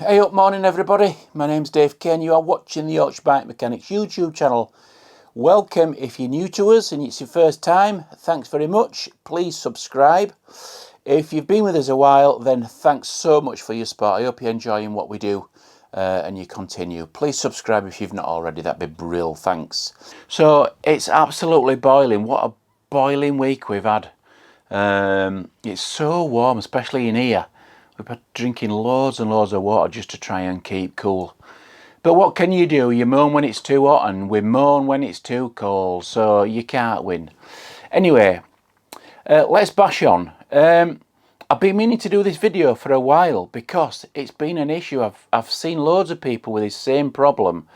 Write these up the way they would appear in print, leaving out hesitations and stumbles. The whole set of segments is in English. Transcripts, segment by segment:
Hey up morning everybody, my name's Dave Kaye and you are watching the Yorkshire Bike Mechanics YouTube channel. Welcome if you're new to us and it's your first time, thanks very much, please subscribe. If you've been with us a while then thanks so much for your support, I hope you're enjoying what we do and you continue. Please subscribe if you've not already, that'd be brilliant, thanks. So it's absolutely boiling, what a boiling week we've had. It's so warm, especially in here. We've been drinking loads and loads of water just to try and keep cool. But what can you do? You moan when it's too hot and we moan when it's too cold, so you can't win. Anyway, let's bash on. I've been meaning to do this video for a while because it's been an issue. I've seen loads of people with this same problem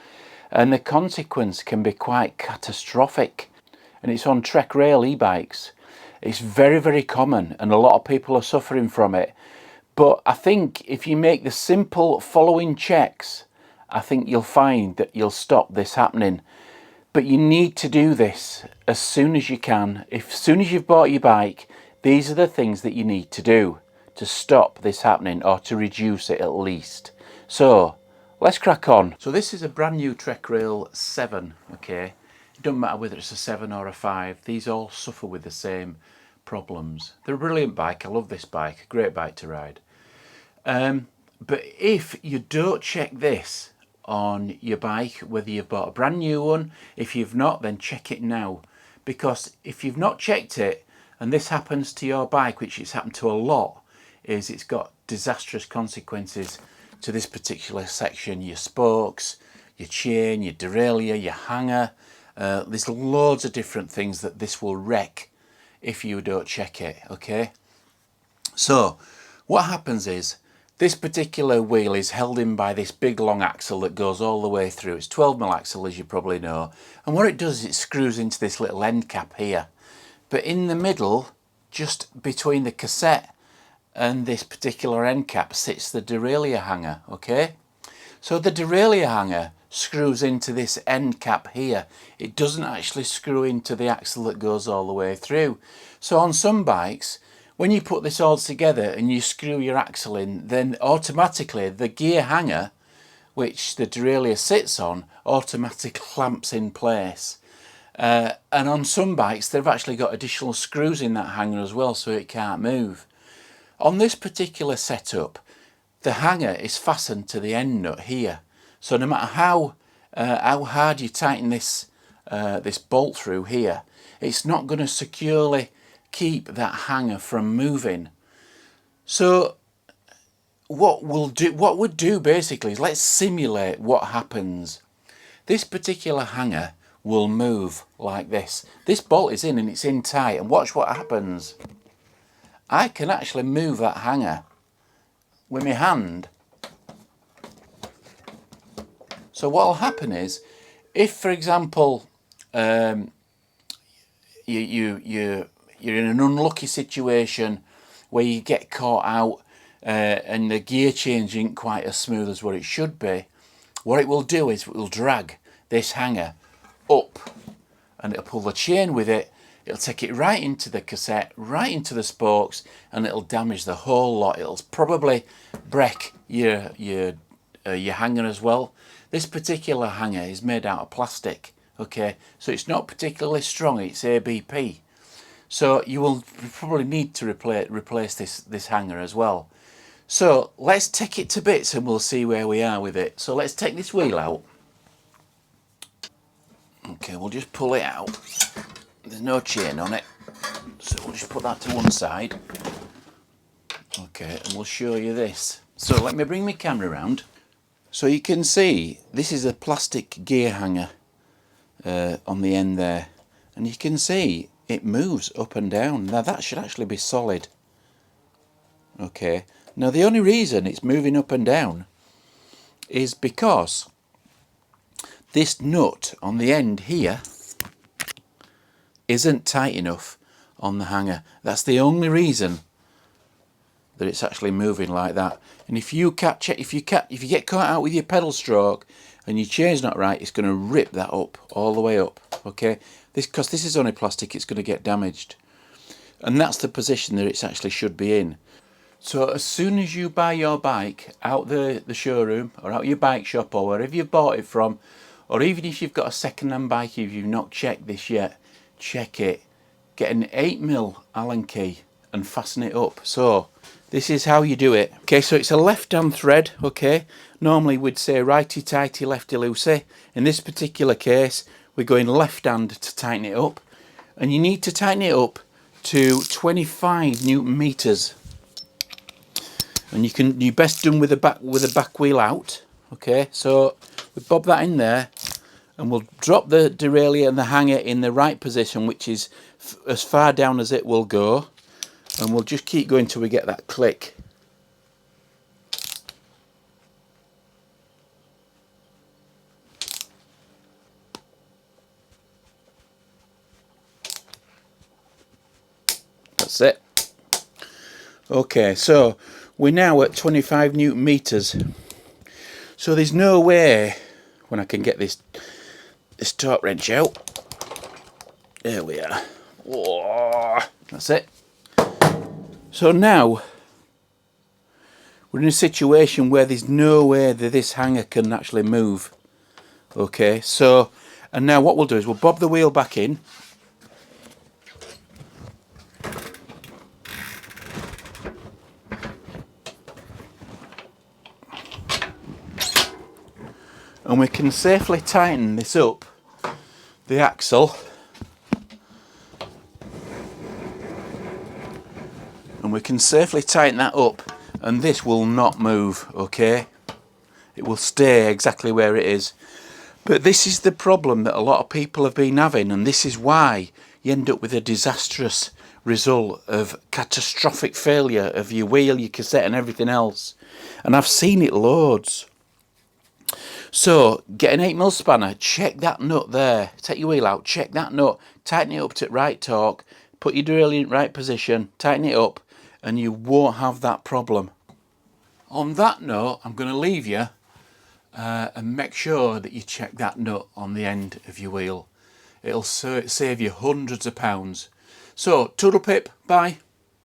and the consequence can be quite catastrophic. And it's on Trek Rail e-bikes. It's very, very common and a lot of people are suffering from it. But I think if you make the simple following checks, I think you'll find that you'll stop this happening. But you need to do this as soon as you can. As soon as you've bought your bike, these are the things that you need to do to stop this happening or to reduce it at least. So let's crack on. So this is a brand new Trek Rail 7, okay? It doesn't matter whether it's a 7 or a 5, these all suffer with the same problems. They're a brilliant bike, I love this bike, a great bike to ride. But if you don't check this on your bike, whether you've bought a brand new one, if you've not, then check it now. Because if you've not checked it, and this happens to your bike, which it's happened to a lot, is it's got disastrous consequences to this particular section, your spokes, your chain, your derailleur, your hanger. There's loads of different things that this will wreck if you don't check it, okay? So what happens is this particular wheel is held in by this big long axle that goes all the way through. It's 12mm axle, as you probably know, and what it does is it screws into this little end cap here. But in the middle, just between the cassette and this particular end cap, sits the derailleur hanger, okay? So the derailleur hanger screws into this end cap here. It doesn't actually screw into the axle that goes all the way through. So on some bikes, when you put this all together and you screw your axle in, then automatically the gear hanger, which the derailleur sits on, automatically clamps in place. And on some bikes, they've actually got additional screws in that hanger as well, so it can't move. On this particular setup, the hanger is fastened to the end nut here. So no matter how hard you tighten this bolt through here, it's not going to securely keep that hanger from moving. So what we'd do basically is let's simulate what happens. This particular hanger will move like this. This bolt is in and it's in tight, and watch what happens. I can actually move that hanger with my hand. So what will happen is, if for example you're in an unlucky situation where you get caught out and the gear change isn't quite as smooth as what it should be, what it will do is it will drag this hanger up and it'll pull the chain with it. It'll take it right into the cassette, right into the spokes, and it'll damage the whole lot. It'll probably break your hanger as well. This particular hanger is made out of plastic, okay? So it's not particularly strong, it's ABP. So you will probably need to replace this hanger as well. So let's take it to bits and we'll see where we are with it. So let's take this wheel out. Okay, we'll just pull it out. There's no chain on it, so we'll just put that to one side. Okay, and we'll show you this. So let me bring my camera around. So you can see this is a plastic gear hanger on the end there, and you can see it moves up and down. Now that should actually be solid. Okay, now the only reason it's moving up and down is because this nut on the end here isn't tight enough on the hanger. That's the only reason that it's actually moving like that. And if you get caught out with your pedal stroke and your chain's not right, it's going to rip that up all the way up. Okay, because this is only plastic, it's going to get damaged, and that's the position that it actually should be in. So as soon as you buy your bike out the showroom or out your bike shop or wherever you bought it from, or even if you've got a second-hand bike, if you've not checked this yet, check it. Get an 8mm Allen key and fasten it up. So this is how you do it. Okay, so it's a left-hand thread, okay? Normally we'd say righty-tighty, lefty-loosey. In this particular case, we're going left-hand to tighten it up. And you need to tighten it up to 25 Newton meters. And you best done with the back wheel out. Okay, so we bob that in there, and we'll drop the derailleur and the hanger in the right position, which is as far down as it will go, and we'll just keep going till we get that click. That's it. Okay, so we're now at 25 Newton meters. So there's no way, when I can get this torque wrench out, there we are. Whoa, that's it. So now we're in a situation where there's no way that this hanger can actually move. Okay, so, and now what we'll do is we'll bob the wheel back in. And we can safely tighten this up, the axle, and we can safely tighten that up, and this will not move, okay? It will stay exactly where it is. But this is the problem that a lot of people have been having, and this is why you end up with a disastrous result of catastrophic failure of your wheel, your cassette and everything else. And I've seen it loads. So get an 8mm spanner, check that nut there, take your wheel out, check that nut, tighten it up to right torque, put your derailleur in right position, tighten it up, and you won't have that problem. On that note, I'm going to leave you and make sure that you check that nut on the end of your wheel. It'll save you hundreds of pounds. So, toodle pip, bye.